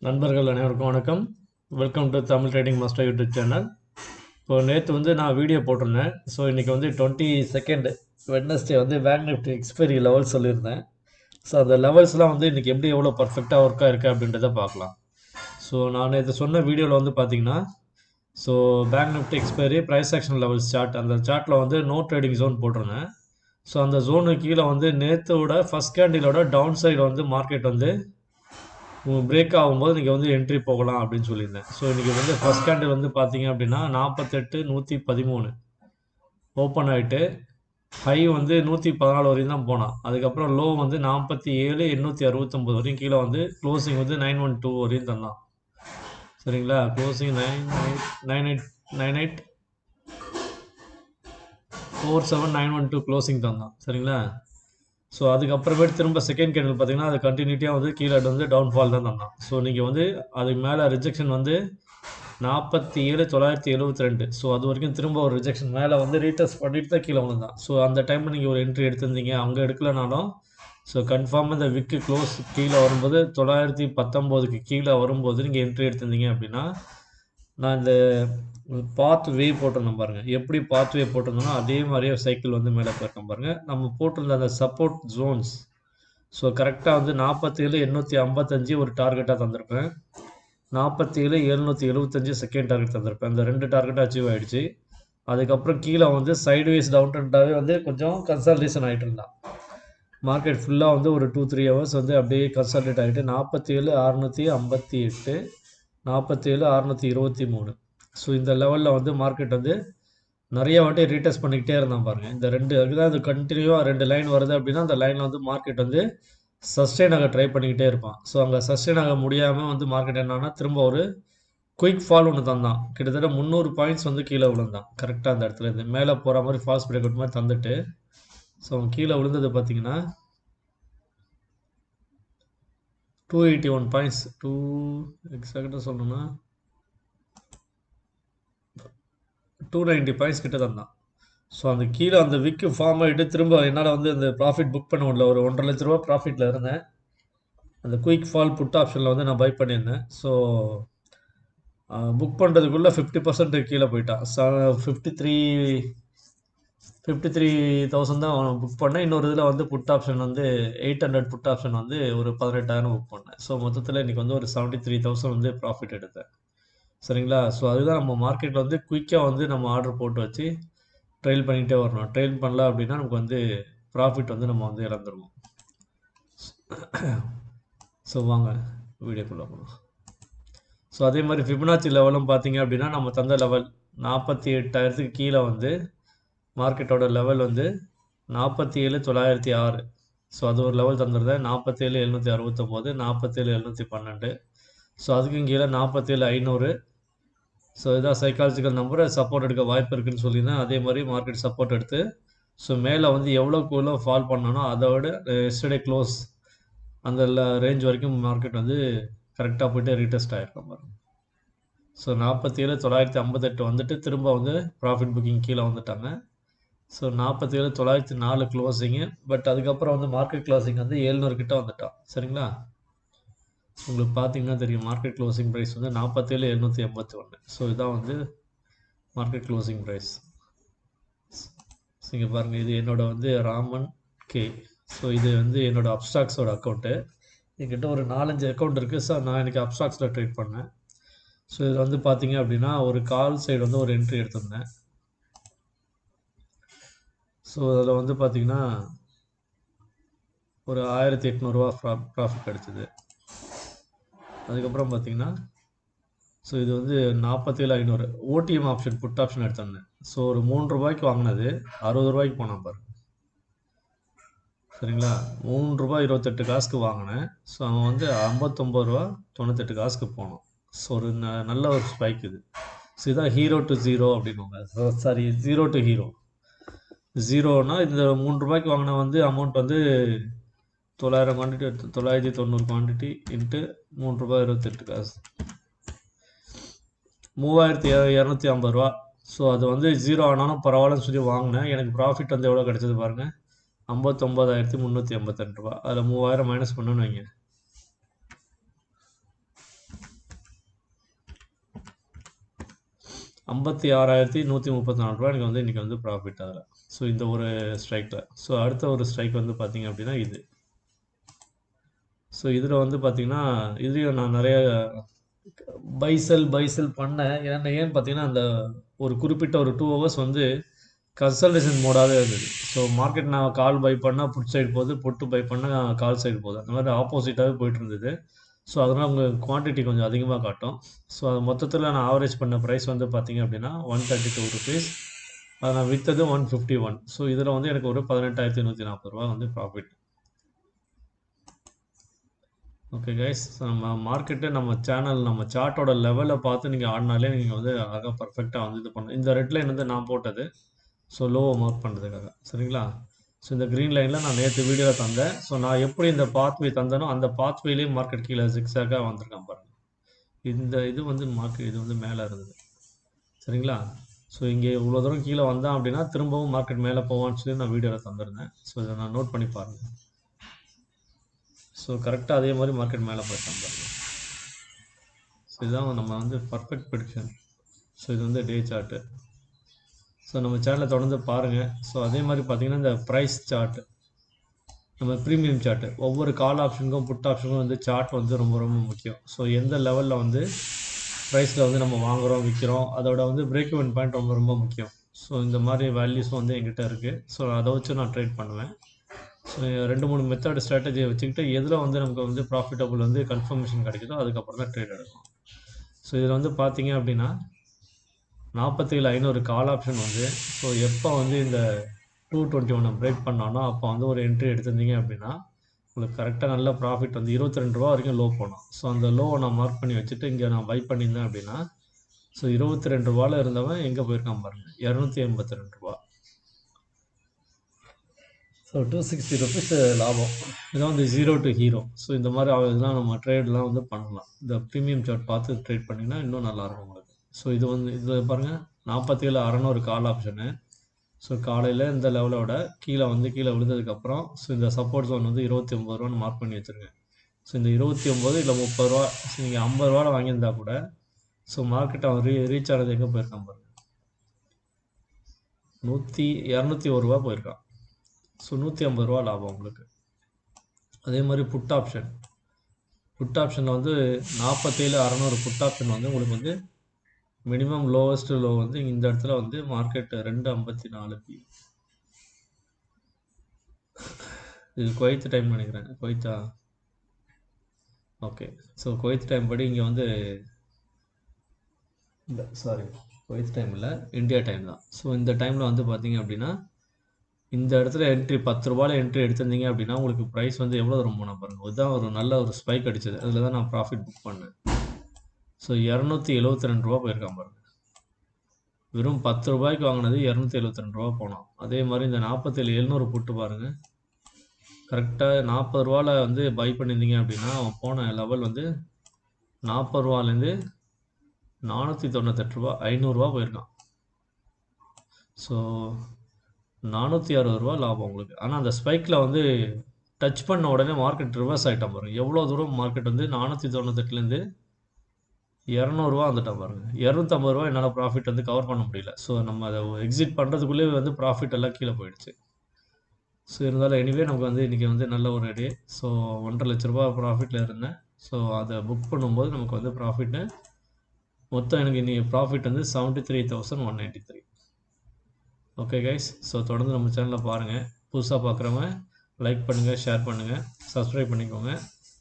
நண்பர்கள் அனைவருக்கும் வணக்கம். Welcome to Tamil trading master YouTube channel. இப்போ நேற்று வந்து நான் வீடியோ போட்டிருந்தேன். ஸோ இன்றைக்கி வந்து 22 வெட்னஸ்டே வந்து பேங்க் நிஃப்டி எக்ஸ்பைரி லெவல் சொல்லியிருந்தேன். ஸோ அந்த லெவல்ஸ்லாம் வந்து இன்றைக்கி எப்படி எவ்வளோ பர்ஃபெக்டாக ஒர்க்காக இருக்குது அப்படின்றத பார்க்கலாம். ஸோ நான் இது சொன்ன வீடியோவில் வந்து பார்த்தீங்கன்னா, so bank Nifty expiry price action levels chart, அந்த சார்ட்டில் வந்து நோ ட்ரேடிங் ஜோன் போட்டிருந்தேன். ஸோ அந்த ஜோனுக்கு கீழே வந்து நேற்றோட ஃபஸ்ட் கேண்டிலோட டவுன் சைடு வந்து மார்க்கெட் வந்து பிரேக் ஆகும்போது நீங்கள் வந்து என்ட்ரி போகலாம் அப்படின்னு சொல்லியிருந்தேன். ஸோ இன்றைக்கி வந்து ஃபஸ்ட் கேண்டில் வந்து பார்த்தீங்க அப்படின்னா 48,113 ஓப்பன் ஆகிட்டு ஹை வந்து 114 வரையும் தான் போனான். அதுக்கப்புறம் லோ வந்து 47,869 வரையும் கீழே வந்து க்ளோசிங் வந்து 912 வரையும் தந்தான். சரிங்களா? க்ளோசிங் 984,7,912 க்ளோசிங் தந்தான். சரிங்களா? ஸோ அதுக்கப்புறமேட்டு திரும்ப செகண்ட் கேண்டில் பார்த்தீங்கன்னா அது கண்டினியூட்டியாக வந்து கீழே வந்து டவுன்ஃபால் தான் தந்தான். ஸோ நீங்கள் வந்து அதுக்கு மேலே ரிஜெக்ஷன் வந்து 47,972. ஸோ அது வரைக்கும் திரும்ப ஒரு ரிஜெக்ஷன் மேலே வந்து ரீடெஸ்ட் பண்ணிட்டு தான் கீழே வந்தான். ஸோ அந்த டைமில் நீங்கள் ஒரு என்ட்ரி எடுத்திருந்தீங்க, அங்கே எடுக்கலனாலும் ஸோ கன்ஃபார்மாக இந்த விக்கு க்ளோஸ் கீழே வரும்போது 919க்கு கீழே வரும்போது நீங்கள் என்ட்ரி எடுத்திருந்தீங்க அப்படின்னா, நான் இந்த பாத் வே போட்டிருந்தோம் பாருங்கள். எப்படி பாத் வே போட்டிருந்தோம்னா அதே மாதிரியே சைக்கிள் வந்து மேலே போயிருக்கோம் பாருங்கள். நம்ம போட்டிருந்த அந்த சப்போர்ட் ஜோன்ஸ் ஸோ கரெக்டாக வந்து 47,855 ஒரு டார்கெட்டாக தந்திருப்பேன். 47,775 செகண்ட் டார்கெட் தந்திருப்பேன். இந்த 2 டார்கெட்டாக அச்சீவ் ஆகிடுச்சு. அதுக்கப்புறம் கீழே வந்து சைட்வேஸ் டவுன் ட்ரெண்டாகவே வந்து கொஞ்சம் கன்சால்டேஷன் ஆகிட்டு இருந்தான். மார்க்கெட் ஃபுல்லாக வந்து ஒரு 2-3 ஹவர்ஸ் வந்து அப்படியே கன்சால்டேட் ஆகிட்டு 47,658 47,623 ஸோ இந்த லெவலில் வந்து மார்க்கெட் வந்து நிறைய வாட்டி ரீடெஸ்ட் பண்ணிக்கிட்டே இருந்தான் பாருங்கள். இந்த அதுதான் இது கண்டினியூவாக 2 லைன் வருது அப்படின்னா அந்த லைனில் வந்து மார்க்கெட் வந்து சஸ்டெயின் ஆக ட்ரை பண்ணிக்கிட்டே இருப்பான். ஸோ அங்கே சஸ்டெயின் ஆக முடியாமல் வந்து மார்க்கெட் என்னன்னா திரும்ப ஒரு குயிக் ஃபால் ஒன்று தந்தான். கிட்டத்தட்ட 300 பாயிண்ட்ஸ் வந்து கீழே விழுந்தான். கரெக்டாக அந்த இடத்துல இருந்து மேலே போகிற மாதிரி ஃபால்ஸ் பிரேக் அவுட் மாதிரி தந்துட்டு ஸோ கீழே விழுந்தது பார்த்தீங்கன்னா 281 பாயிண்ட்ஸ் எக்ஸாக்டாக சொல்லணும்னா 290 பாயிண்ட்ஸ் கிட்ட தந்தான். ஸோ அந்த கீழே அந்த விக்கு ஃபார்ம் ஆகிட்டு திரும்ப என்னால் வந்து அந்த ப்ராஃபிட் புக் பண்ண முடியல. ஒரு 1.5 லட்ச ரூபா ப்ராஃபிட்டில் இருந்தேன். அந்த குயிக் ஃபால் புட் ஆப்ஷனில் வந்து நான் பை பண்ணியிருந்தேன். ஸோ புக் பண்ணுறதுக்குள்ளே 50% கீழே போயிட்டான். 53,000 தான் புக் பண்ணேன். இன்னொரு இதில் வந்து புட் ஆப்ஷன் வந்து 800 புட் ஆப்ஷன் வந்து ஒரு 18,000 புக் பண்ணேன். ஸோ மொத்தத்தில் இன்றைக்கி வந்து ஒரு 73,000 வந்து ப்ராஃபிட் எடுத்தேன். சரிங்களா? ஸோ அதுதான் நம்ம மார்க்கெட்டில் வந்து குயிக்காக வந்து நம்ம ஆர்டர் போட்டு வச்சு ட்ரெயில் பண்ணிகிட்டே வரணும். ட்ரெயில் பண்ணல அப்படின்னா நமக்கு வந்து ப்ராஃபிட் வந்து நம்ம வந்து இழந்துருவோம். ஸோ வாங்க வீடியோக்குள்ளே போகலாம். ஸோ அதே மாதிரி ஃபிபனாச்சி லெவலும் பார்த்தீங்க அப்படின்னா நம்ம தந்த லெவல் 48,000க்கு கீழே வந்து மார்க்கெட்டோட லெவல் வந்து 47,906. ஸோ அது ஒரு லெவல் தந்துருந்தேன். 47,769 47,712. ஸோ அதுக்கும் கீழே 47,500. ஸோ இதுதான் சைக்காலஜிக்கல் நம்பர். சப்போர்ட் எடுக்க வாய்ப்பு இருக்குதுன்னு சொல்லியிருந்தேன். அதே மாதிரி மார்க்கெட் சப்போர்ட் எடுத்து ஸோ மேலே வந்து எவ்வளோக்கு ஃபால் பண்ணானோ அதை விட எஸ்டர்டே க்ளோஸ் அந்த ரேஞ்ச் வரைக்கும் மார்க்கெட் வந்து கரெக்டாக போய்ட்டு ரீடெஸ்ட் ஆகிருக்கோம் பாருங்கள். ஸோ 47,958 வந்துட்டு திரும்ப வந்து ப்ராஃபிட் புக்கிங் கீழே வந்துட்டாங்க. So 47,904 closing. பட் அதுக்கப்புறம் வந்து மார்க்கெட் க்ளோசிங் வந்து 700 கிட்ட வந்துட்டான். சரிங்களா? உங்களுக்கு பார்த்தீங்கன்னா தெரியும் மார்க்கெட் க்ளோசிங் ப்ரைஸ் வந்து 47,781. ஸோ இதான் வந்து மார்க்கெட் க்ளோசிங் ப்ரைஸ். இங்கே பாருங்கள், இது என்னோட வந்து ராமன் கே. ஸோ இது வந்து என்னோட அப்ஸ்டாக்ஸோட அக்கௌண்ட்டு. என்கிட்ட ஒரு 4-5 அக்கௌண்ட் இருக்குது. ஸோ நான் எனக்கு அப்ஸ்டாக்ஸில் ட்ரேட் பண்ணேன். ஸோ இதில் வந்து பார்த்தீங்க அப்படின்னா ஒரு கால் சைடு வந்து ஒரு என்ட்ரி எடுத்திருந்தேன். ஸோ அதில் வந்து பார்த்தீங்கன்னா ஒரு 1,800 ப்ராஃபிட் கிடச்சிது. அதுக்கப்புறம் பார்த்தீங்கன்னா ஸோ இது வந்து 47,500 ஓடிஎம் ஆப்ஷன் புட் ஆப்ஷன் எடுத்திருந்தேன். ஸோ ஒரு 3 ரூபாய்க்கு வாங்கினது 60 ரூபாய்க்கு போனான் பாருங்க. சரிங்களா? 3 ரூபாய் 28 காசுக்கு வாங்கினேன். ஸோ அவன் வந்து 59 ரூபா 98 காசுக்கு போனான். ஸோ ஒரு நல்ல ஒரு ஸ்பைக் இது. ஸோ இதான் ஹீரோ டு ஜீரோ அப்படின்வாங்க. Sorry, zero to hero. ஜீரோனா இந்த 3 ரூபாய்க்கு வாங்கின வந்து அமௌண்ட் வந்து 900 குவான்டிட்டி எடுத்து 990 குவான்டிட்டி இன்ட்டு 3 ரூபாய் 28 காசு 3,250 ரூபா. ஸோ அது வந்து ஜீரோ ஆனாலும் பரவாயில்லன்னு சொல்லி வாங்கினேன். எனக்கு ப்ராஃபிட் வந்து எவ்வளோ கிடச்சது பாருங்கள், 59,382 ரூபா. அதில் 3,000 மைனஸ் பண்ணணும்னு வைங்க. 56,134 எனக்கு வந்து இன்றைக்கி வந்து ப்ராஃபிட் அதில். ஸோ இந்த ஒரு ஸ்ட்ரைக்கில். ஸோ அடுத்த ஒரு ஸ்ட்ரைக் வந்து பார்த்திங்க அப்படின்னா இது. ஸோ இதில் வந்து பார்த்திங்கன்னா இதுலேயும் நான் நிறைய பைசெல் பண்ணேன். ஏன்னு பார்த்தீங்கன்னா அந்த ஒரு குறிப்பிட்ட ஒரு 2 ஹவர்ஸ் வந்து கன்சல்டேஷன் மோடாகவே இருந்தது. ஸோ மார்க்கெட் நான் கால் பை பண்ணால் புட் சைடு போகுது, புட்டு பை பண்ணால் கால் சைடு போகுது. அந்த மாதிரி ஆப்போசிட்டாகவே போயிட்டு இருந்தது. ஸோ அதனால் உங்கள் குவான்டிட்டி கொஞ்சம் அதிகமாக காட்டும். ஸோ அது மொத்தத்தில் நான் ஆவரேஜ் பண்ண ப்ரைஸ் வந்து பார்த்திங்க அப்படின்னா 132 ருபீஸ். அதை நான் விற்றது 151. ஸோ இதில் வந்து எனக்கு ஒரு 18,140 ரூபா வந்து ப்ராஃபிட். ஓகே கைஸ், நம்ம மார்க்கெட்டு நம்ம சேனல் நம்ம சார்ட்டோட லெவலை பார்த்து நீங்கள் ஆடினாலே நீங்கள் வந்து அழகாக பர்ஃபெக்டாக வந்து இது பண்ணணும். இந்த ரெட் லைன் வந்து நான் போட்டது. ஸோ லோவை மார்க் பண்ணுறதுக்காக, சரிங்களா? ஸோ இந்த க்ரீன் லைனில் நான் நேற்று வீடியோவில் தந்தேன். ஸோ நான் எப்படி இந்த பாத்வே தந்தேனோ அந்த பாத்வேலேயே மார்க்கெட் கீழே ஜிக்ஸாக்காக வந்திருக்கேன் பாருங்கள். இந்த இது வந்து இது வந்து மேலே இருந்தது, சரிங்களா? ஸோ இங்கே இவ்வளோ தூரம் கீழே வந்தான் அப்படின்னா திரும்பவும் மார்க்கெட் மேலே போவான்னு சொல்லி நான் வீடியோவில் தந்திருந்தேன். ஸோ இதை நான் நோட் பண்ணி பாருங்கள். ஸோ கரெக்டாக அதே மாதிரி மார்க்கெட் மேலே போயிட்டான் பாருங்கள். ஸோ இதுதான் நம்ம வந்து பர்ஃபெக்ட் ப்ரெடிக்ஷன். ஸோ இது வந்து டே சார்ட்டு. ஸோ நம்ம சேனலை தொடர்ந்து பாருங்கள். ஸோ அதே மாதிரி பார்த்திங்கன்னா இந்த ப்ரைஸ் சார்ட்டு, நம்ம ப்ரீமியம் சார்ட்டு, ஒவ்வொரு கால் ஆப்ஷனுக்கும் புட் ஆப்ஷனுக்கும் வந்து சார்ட் வந்து ரொம்ப ரொம்ப முக்கியம். ஸோ எந்த லெவலில் வந்து ப்ரைஸில் வந்து நம்ம வாங்குகிறோம் விற்கிறோம், அதோட வந்து பிரேக் இவன் பாயிண்ட் ரொம்ப ரொம்ப முக்கியம். ஸோ இந்த மாதிரி வேல்யூஸும் வந்து எங்கிட்ட இருக்குது. ஸோ அதை வச்சு நான் ட்ரேட் பண்ணுவேன். ஸோ 2-3 மெத்தட் ஸ்ட்ராட்டஜியை வச்சுக்கிட்டு எதில் வந்து நமக்கு வந்து ப்ராஃபிட்டபுள் வந்து கன்ஃபர்மேஷன் கிடைக்குதோ அதுக்கப்புறம் தான் ட்ரேட் எடுக்கணும். ஸோ இதில் வந்து பார்த்தீங்க அப்படின்னா 47,500 கால் ஆப்ஷன் வந்து ஸோ எப்போ வந்து இந்த 221 பிரேக் பண்ணானோ அப்போ வந்து ஒரு என்ட்ரி எடுத்திருந்தீங்க அப்படின்னா உங்களுக்கு கரெக்டாக நல்ல ப்ராஃபிட் வந்து 22 ரூபா வரைக்கும் லோ போனோம். ஸோ அந்த லோவை நான் மார்க் பண்ணி வச்சுட்டு இங்கே நான் பை பண்ணியிருந்தேன் அப்படின்னா ஸோ 22 ரூபாவில் இருந்தவன் எங்கே போயிருக்கான் பாருங்கள், 282 ரூபா. ஸோ 260 ருபீஸ் லாபம். இதான் வந்து 0 to ஹீரோ. ஸோ இந்த மாதிரி இதெல்லாம் நம்ம ட்ரேட்லாம் வந்து பண்ணலாம். இந்த ப்ரீமியம் சார்ட் பார்த்து ட்ரேட் பண்ணிங்கன்னா இன்னும் நல்லாயிருக்கும் உங்களுக்கு. ஸோ இது வந்து இதில் பாருங்கள் 47,600 கால் ஆப்ஷனு. ஸோ காலையில் இந்த லெவலோட கீழே விழுந்ததுக்கப்புறம் ஸோ இந்த சப்போர்ட் ஜோன் வந்து 29 ரூபான்னு மார்க் பண்ணி வச்சுருங்க. ஸோ இந்த 29 இல்லை 30 ரூபா, ஸோ நீங்கள் 50 ரூபாவில் வாங்கியிருந்தா கூட ஸோ மார்க்கெட் அவன் ரீச் ஆனது எங்கே போயிருக்கான் பாருங்கள், 201 ரூபா போயிருக்கான். ஸோ 150 ரூபா லாபம் உங்களுக்கு. அதே மாதிரி புட் ஆப்ஷனில் வந்து 47,600 புட் ஆப்ஷன் வந்து உங்களுக்கு வந்து மினிமம் லோவஸ்ட்டு லோ வந்து இந்த இடத்துல வந்து மார்க்கெட் 254 பி. இது குவைத் டைம் நினைக்கிறேன். குவைத்தா? ஓகே. ஸோ குவைத் டைம் படி இங்கே வந்து இல்லை, சாரி, குவைத் டைம் இல்லை, இந்தியா டைம் தான். ஸோ இந்த டைமில் வந்து பார்த்தீங்க அப்படின்னா இந்த இடத்துல என்ட்ரி 10 ரூபாயில் என்ட்ரி எடுத்திருந்தீங்க அப்படின்னா உங்களுக்கு ப்ரைஸ் வந்து எவ்வளோ தூரம் போனால் பாருங்கள். இதுதான் ஒரு நல்ல ஒரு ஸ்பைக் அடிச்சது. அதில் தான் நான் ப்ராஃபிட் புக் பண்ணேன். ஸோ 272 ரூபா போயிருக்கான் பாருங்கள். வெறும் 10 ரூபாய்க்கு வாங்கினது 272 ரூபா போனோம். அதே மாதிரி இந்த 47,700 போட்டு பாருங்கள். கரெக்டாக 40 ரூபாவில் வந்து பை பண்ணியிருந்தீங்க அப்படின்னா அவன் போன லெவல் வந்து 40 ரூபாலேருந்து 498 ரூபா, 500 ரூபா போயிருக்கான். ஸோ 460 ரூபா லாபம் உங்களுக்கு. ஆனால் அந்த ஸ்பைக்கில் வந்து டச் பண்ண உடனே மார்க்கெட் ரிவர்ஸ் ஆகிட்டான் பாருங்கள். எவ்வளோ தூரம் மார்க்கெட் வந்து 498லேருந்து 200 வந்துட்டான் பாருங்கள். 250 ரூபா என்னால் ப்ராஃபிட் வந்து கவர் பண்ண முடியல. ஸோ நம்ம அதை எக்ஸிட் பண்ணுறதுக்குள்ளே வந்து ப்ராஃபிட் எல்லாம் கீழே போயிடுச்சு. ஸோ இருந்தாலும் எனிவே நமக்கு வந்து இன்றைக்கி வந்து நல்ல ஒரு டே. ஸோ 1.5 லட்ச ரூபா ப்ராஃபிட்டில் இருந்தேன். ஸோ அதை புக் பண்ணும்போது நமக்கு வந்து ப்ராஃபிட்டு மொத்தம் எனக்கு இன்றைக்கி ப்ராஃபிட் வந்து 73,193. ஓகே கைஸ், ஸோ தொடர்ந்து நம்ம சேனலில் பாருங்கள். புதுசாக பார்க்குறவங்க லைக் பண்ணுங்கள், ஷேர் பண்ணுங்கள், சப்ஸ்கிரைப் பண்ணிக்கோங்க.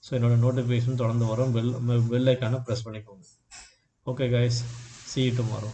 ஸோ என்னோடய நோட்டிஃபிகேஷன் தொடர்ந்து வரும். பெல் ஐக்கானை ப்ரெஸ் பண்ணிக்கோங்க. Okay guys, see you tomorrow.